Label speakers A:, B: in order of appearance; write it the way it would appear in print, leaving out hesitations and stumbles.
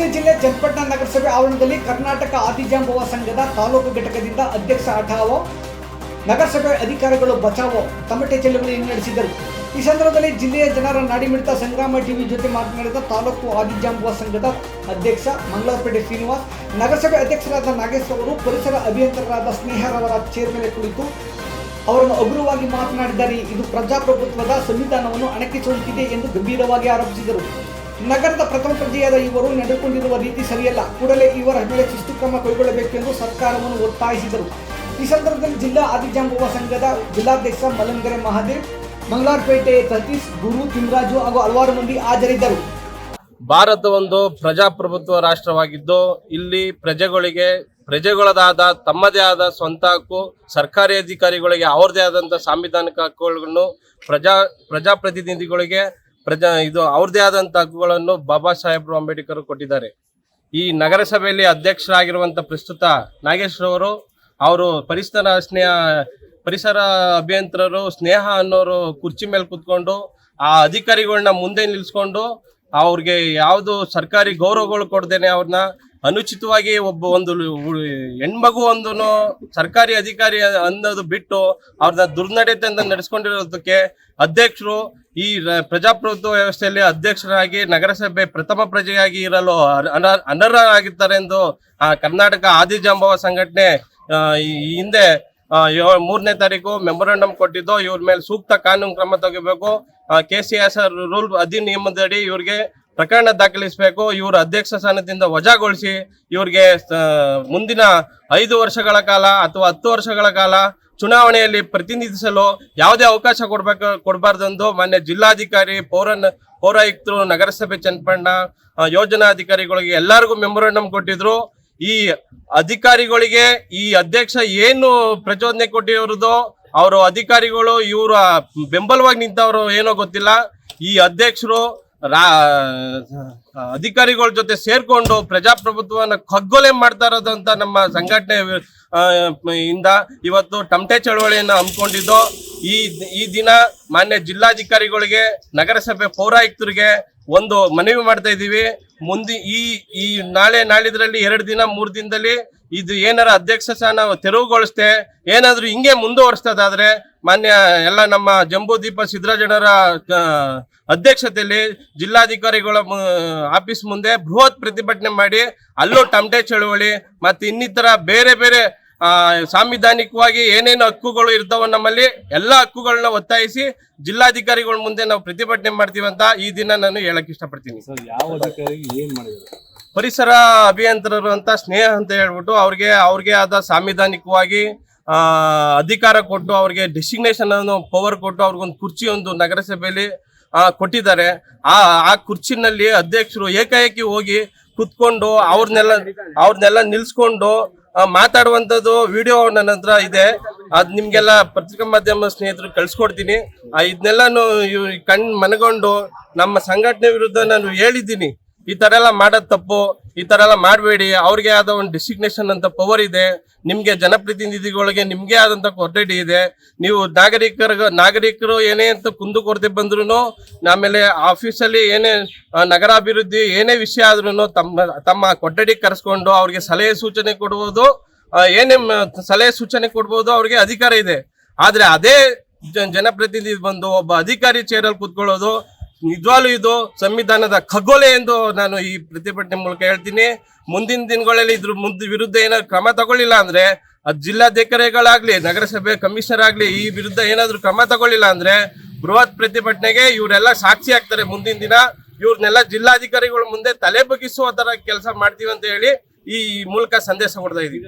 A: ಹಾಸನ ಜಿಲ್ಲೆ ಚನ್ನಪಟ್ಟಣ ನಗರಸಭೆ ಆವರಣದಲ್ಲಿ ಕರ್ನಾಟಕ ಆದಿಜಾಂಬವ ಸಂಘದ ತಾಲೂಕು ಘಟಕದಿಂದ ಅಧ್ಯಕ್ಷ ಹಠಾವೋ, ನಗರಸಭೆ ಅಧಿಕಾರಿಗಳು ಬಚಾವೋ ತಮಟೆ ಚಳವಳಿ ನಡೆಸಿದರು. ಈ ಸಂದರ್ಭದಲ್ಲಿ ಜಿಲ್ಲೆಯ ಜನರ ನಾಡಿಮಿಡಿತ ಸಂಗ್ರಾಮ ಟಿವಿ ಜೊತೆ ಮಾತನಾಡಿದ ತಾಲೂಕು ಆದಿಜಾಂಬವ ಸಂಘದ ಅಧ್ಯಕ್ಷ ಮಂಗಳಪೇಟೆ ಶ್ರೀನಿವಾಸ್, ನಗರಸಭೆ ಅಧ್ಯಕ್ಷರಾದ ನಾಗೇಶ್ ಅವರು ಪರಿಸರ ಅಭಿಯಂತರರಾದ ಸ್ನೇಹರವರ ಚೇರ್ ಮೇಲೆ ಕುಳಿತು ಅವರನ್ನು ಅಗುರವಾಗಿ ಮಾತನಾಡಿದ್ದಾರೆ. ಇದು ಪ್ರಜಾಪ್ರಭುತ್ವದ ಸಂವಿಧಾನವನ್ನು ಅಣಕಿಸುವಂತಿದೆ ಎಂದು ಗಂಭೀರವಾಗಿ ಆರೋಪಿಸಿದರು. ನಗರದ ಪ್ರಥಮ ಪ್ರಜೆಯಾದ ಇವರು ನಡೆದುಕೊಂಡಿರುವ ರೀತಿ ಸರಿಯಲ್ಲ, ಕೂಡಲೇ ಇವರ ಮೇಲೆ ಶಿಸ್ತು ಕ್ರಮ ಕೈಗೊಳ್ಳಬೇಕೆಂದು ಸರ್ಕಾರವನ್ನು ಒತ್ತಾಯಿಸಿದರು. ಈ ಸಂದರ್ಭದಲ್ಲಿ ಜಿಲ್ಲಾ ಆದಿಜಾಂಬವ ಸಂಘದ ಜಿಲ್ಲಾಧ್ಯಕ್ಷ ಮಲಂಗರೆ ಮಹಾದೇವ್, ಮಂಗಳಾರಪೇಟೆ ಸತೀಶ್, ಗುರು, ತಿಮ್ಮರಾಜು ಹಾಗೂ ಹಲವಾರು ಮಂದಿ ಹಾಜರಿದ್ದರು.
B: ಭಾರತ ಒಂದು ಪ್ರಜಾಪ್ರಭುತ್ವ ರಾಷ್ಟ್ರವಾಗಿದ್ದು ಇಲ್ಲಿ ಪ್ರಜೆಗಳದಾದ ತಮ್ಮದೇ ಆದ ಸ್ವಂತ ಹಕ್ಕು, ಸರ್ಕಾರಿ ಅಧಿಕಾರಿಗಳಿಗೆ ಅವ್ರದೇ ಆದಂಥ ಸಾಂವಿಧಾನಿಕ ಹಕ್ಕುಗಳನ್ನು, ಪ್ರಜಾಪ್ರತಿನಿಧಿಗಳಿಗೆ ಅವ್ರದೇ ಆದಂಥ ಹಕ್ಕುಗಳನ್ನು ಬಾಬಾ ಸಾಹೇಬ್ ಅಂಬೇಡ್ಕರ್ ಕೊಟ್ಟಿದ್ದಾರೆ. ಈ ನಗರಸಭೆಯಲ್ಲಿ ಅಧ್ಯಕ್ಷರಾಗಿರುವಂಥ ಪ್ರಸ್ತುತ ನಾಗೇಶ್ ಅವರು ಪರಿಸರ ಅಭಿಯಂತರರು ಸ್ನೇಹ ಅನ್ನೋರು ಕುರ್ಚಿ ಮೇಲೆ ಕೂತ್ಕೊಂಡು ಆ ಅಧಿಕಾರಿಗಳನ್ನ ಮುಂದೆ ನಿಲ್ಲಿಸ್ಕೊಂಡು ಅವ್ರಿಗೆ ಯಾವುದು ಸರ್ಕಾರಿ ಗೌರವಗಳು ಕೊಡ್ದೇನೆ ಅವ್ರನ್ನ ಅನುಚಿತವಾಗಿ ಒಂದು ಹೆಣ್ಮಗು ಒಂದು ಸರ್ಕಾರಿ ಅಧಿಕಾರಿ ಅನ್ನೋದು ಬಿಟ್ಟು ಅವ್ರನ್ನ ದುರ್ನಡತೆಯಿಂದ ನಡೆಸ್ಕೊಂಡಿರೋದಕ್ಕೆ ಅಧ್ಯಕ್ಷರು ಈ ಪ್ರಜಾಪ್ರಭುತ್ವ ವ್ಯವಸ್ಥೆಯಲ್ಲಿ ಅಧ್ಯಕ್ಷರಾಗಿ ನಗರಸಭೆ ಪ್ರಥಮ ಪ್ರಜೆಯಾಗಿ ಇರಲು ಅನರ್ಹರಾಗಿದ್ದಾರೆ ಎಂದು ಕರ್ನಾಟಕ ಆದಿಜಾಂಬವ ಸಂಘಟನೆ ಹಿಂದೆ 3ನೇ ತಾರೀಕು ಮೆಮೊರಂಡಮ್ ಕೊಟ್ಟಿದ್ದು. ಇವ್ರ ಮೇಲೆ ಸೂಕ್ತ ಕಾನೂನು ಕ್ರಮ ತಗೋಬೇಕು. KCSR ರೂಲ್ ಅಧಿನಿಯಮದಡಿ ಇವ್ರಿಗೆ ಪ್ರಕರಣ ದಾಖಲಿಸಬೇಕು. ಇವರು ಅಧ್ಯಕ್ಷ ಸ್ಥಾನದಿಂದ ವಜಾಗೊಳಿಸಿ ಇವ್ರಿಗೆ ಮುಂದಿನ 5 ವರ್ಷಗಳ ಕಾಲ ಅಥವಾ 10 ವರ್ಷಗಳ ಕಾಲ ಚುನಾವಣೆಯಲ್ಲಿ ಪ್ರತಿನಿಧಿಸಲು ಯಾವುದೇ ಅವಕಾಶ ಕೊಡಬಾರ್ದೆಂದು ಮಾನ್ಯ ಜಿಲ್ಲಾಧಿಕಾರಿ, ಪೌರಾಯುಕ್ತರು, ನಗರಸಭೆ ಚನ್ನಪಟ್ಟಣ ಯೋಜನಾಧಿಕಾರಿಗಳಿಗೆ ಎಲ್ಲರಿಗೂ ಮೆಮೊರಂಡಮ್ ಕೊಟ್ಟಿದ್ರು. ಈ ಅಧಿಕಾರಿಗಳಿಗೆ ಈ ಅಧ್ಯಕ್ಷ ಏನು ಪ್ರಚೋದನೆ ಕೊಟ್ಟಿರೋದು, ಅವರು ಅಧಿಕಾರಿಗಳು ಇವರ ಬೆಂಬಲವಾಗಿ ನಿಂತವರು ಏನೋ ಗೊತ್ತಿಲ್ಲ. ಈ ಅಧ್ಯಕ್ಷರು ಅಧಿಕಾರಿಗಳ ಜೊತೆ ಸೇರ್ಕೊಂಡು ಪ್ರಜಾಪ್ರಭುತ್ವನ ಕಗ್ಗೊಲೆ ಮಾಡ್ತಾ ಇರೋದಂತ ನಮ್ಮ ಸಂಘಟನೆ ಇಂದ ಇವತ್ತು ತಮಟೆ ಚಳವಳಿಯನ್ನು ಹಮ್ಮಿಕೊಂಡಿದ್ದು. ಈ ದಿನ ಮಾನ್ಯ ಜಿಲ್ಲಾಧಿಕಾರಿಗಳಿಗೆ, ನಗರಸಭೆ ಪೌರಾಯುಕ್ತರಿಗೆ ಒಂದು ಮನವಿ ಮಾಡ್ತಾ ಇದ್ದೀವಿ. ಮುಂದೆ ಈ ನಾಳಿದ್ರಲ್ಲಿ 2 ದಿನ 3 ದಿನದಲ್ಲಿ ಇದು ಏನಾರ ಅಧ್ಯಕ್ಷ ಸ್ಥಾನ ತೆರವುಗೊಳಿಸ್ತೆ ಏನಾದ್ರೂ ಹಿಂಗೆ ಮುಂದುವರಿಸ್ತದಾದ್ರೆ ಮಾನ್ಯ ಎಲ್ಲ ನಮ್ಮ ಜಂಬೂದೀಪ ಸಿದ್ದರಾಜಣ್ಣರ ಅಧ್ಯಕ್ಷತೆಯಲ್ಲಿ ಜಿಲ್ಲಾಧಿಕಾರಿಗಳ ಆಫೀಸ್ ಮುಂದೆ ಬೃಹತ್ ಪ್ರತಿಭಟನೆ ಮಾಡಿ ಅಲ್ಲೂ ತಮಟೆ ಚಳವಳಿ ಮತ್ತೆ ಇನ್ನಿತರ ಬೇರೆ ಸಾಂವಿಧಾನಿಕವಾಗಿ ಏನೇನು ಹಕ್ಕುಗಳು ಇರ್ತಾವ ನಮ್ಮಲ್ಲಿ ಎಲ್ಲ ಹಕ್ಕುಗಳನ್ನ ಒತ್ತಾಯಿಸಿ ಜಿಲ್ಲಾಧಿಕಾರಿಗಳ ಮುಂದೆ ನಾವು ಪ್ರತಿಭಟನೆ ಮಾಡ್ತೀವಿ ಅಂತ ಈ ದಿನ ನಾನು ಹೇಳಕ್ ಇಷ್ಟಪಡ್ತೀನಿ. ಪರಿಸರ ಅಭಿಯಂತರರು ಅಂತ ಸ್ನೇಹ ಅಂತ ಹೇಳ್ಬಿಟ್ಟು ಅವ್ರಿಗೆ ಆದ ಸಾಂವಿಧಾನಿಕವಾಗಿ ಅಧಿಕಾರ ಕೊಟ್ಟು ಅವ್ರಿಗೆ ಡೆಸಿಗ್ನೇಷನ್ ಅನ್ನು ಪವರ್ ಕೊಟ್ಟು ಅವ್ರಿಗೊಂದು ಕುರ್ಚಿ ಒಂದು ನಗರಸಭೆಯಲ್ಲಿ ಕೊಟ್ಟಿದ್ದಾರೆ. ಆ ಕುರ್ಚಿನಲ್ಲಿ ಅಧ್ಯಕ್ಷರು ಏಕಾಏಕಿ ಹೋಗಿ ಕುತ್ಕೊಂಡು ಅವ್ರನ್ನೆಲ್ಲ ನಿಲ್ಸ್ಕೊಂಡು ಮಾತಾಡುವಂಥದ್ದು ವಿಡಿಯೋ ನನ್ನ ಹತ್ರ ಇದೆ. ಅದ್ ನಿಮ್ಗೆಲ್ಲ ಪತ್ರಿಕಾ ಮಾಧ್ಯಮ ಸ್ನೇಹಿತರು ಕಳ್ಸಿಕೊಡ್ತೀನಿ. ಇದನ್ನೆಲ್ಲಾನು ಮನಗೊಂಡು ನಮ್ಮ ಸಂಘಟನೆ ವಿರುದ್ಧ ನಾನು ಹೇಳಿದ್ದೀನಿ, ಈ ತರ ಎಲ್ಲ ಮಾಡೋದು ತಪ್ಪು, ಈ ತರ ಎಲ್ಲ ಮಾಡಬೇಡಿ. ಅವ್ರಿಗೆ ಆದ ಒಂದು ಡೆಸಿಗ್ನೇಷನ್ ಅಂತ ಪವರ್ ಇದೆ, ನಿಮ್ಗೆ ಜನಪ್ರತಿನಿಧಿಗಳಿಗೆ ನಿಮ್ಗೆ ಆದಂತ ಕೊಠಡಿ ಇದೆ. ನೀವು ನಾಗರಿಕರು ಏನೇ ಅಂತ ಕುಂದುಕೊರತೆ ಬಂದ್ರು, ಆಮೇಲೆ ಆಫೀಸಲ್ಲಿ ಏನೇ ನಗರಾಭಿವೃದ್ಧಿ ಏನೇ ವಿಷಯ ಆದ್ರೂ ತಮ್ಮ ಕೊಠಡಿ ಕರೆಸ್ಕೊಂಡು ಅವ್ರಿಗೆ ಸಲಹೆ ಸೂಚನೆ ಕೊಡ್ಬೋದು, ಸಲಹೆ ಸೂಚನೆ ಕೊಡ್ಬೋದು, ಅವ್ರಿಗೆ ಅಧಿಕಾರ ಇದೆ. ಆದ್ರೆ ಅದೇ ಜನಪ್ರತಿನಿಧಿ ಬಂದು ಒಬ್ಬ ಅಧಿಕಾರಿ ಚೇರಲ್ಲಿ ಕೂತ್ಕೊಳ್ಳೋದು ನಿಜವಾಗ್ಲೂ ಇದು ಸಂವಿಧಾನದ ಖಗೋಲೆ ಎಂದು ನಾನು ಈ ಪ್ರತಿಭಟನೆ ಮೂಲಕ ಹೇಳ್ತೀನಿ. ಮುಂದಿನ ದಿನಗಳಲ್ಲಿ ಇದ್ರ ವಿರುದ್ಧ ಏನಾದ್ರು ಕ್ರಮ ತಗೊಳ್ಳಿಲ್ಲ ಅಂದ್ರೆ ಜಿಲ್ಲಾಧಿಕಾರಿಗಳಾಗ್ಲಿ, ನಗರಸಭೆ ಕಮಿಷನರ್ ಆಗ್ಲಿ ಈ ವಿರುದ್ಧ ಏನಾದ್ರು ಕ್ರಮ ತಗೊಳ್ಳಿಲ್ಲ ಅಂದ್ರೆ ಬೃಹತ್ ಪ್ರತಿಭಟನೆಗೆ ಇವರೆಲ್ಲ ಸಾಕ್ಷಿ ಆಗ್ತಾರೆ. ಮುಂದಿನ ದಿನ ಇವ್ರನ್ನೆಲ್ಲ ಜಿಲ್ಲಾಧಿಕಾರಿಗಳ ಮುಂದೆ ತಲೆ ಬಗ್ಗಿಸುವ ತರ ಕೆಲಸ ಮಾಡ್ತೀವಿ ಅಂತ ಹೇಳಿ ಈ ಮೂಲಕ ಸಂದೇಶ ಕೊಡ್ತಾ ಇದೀವಿ.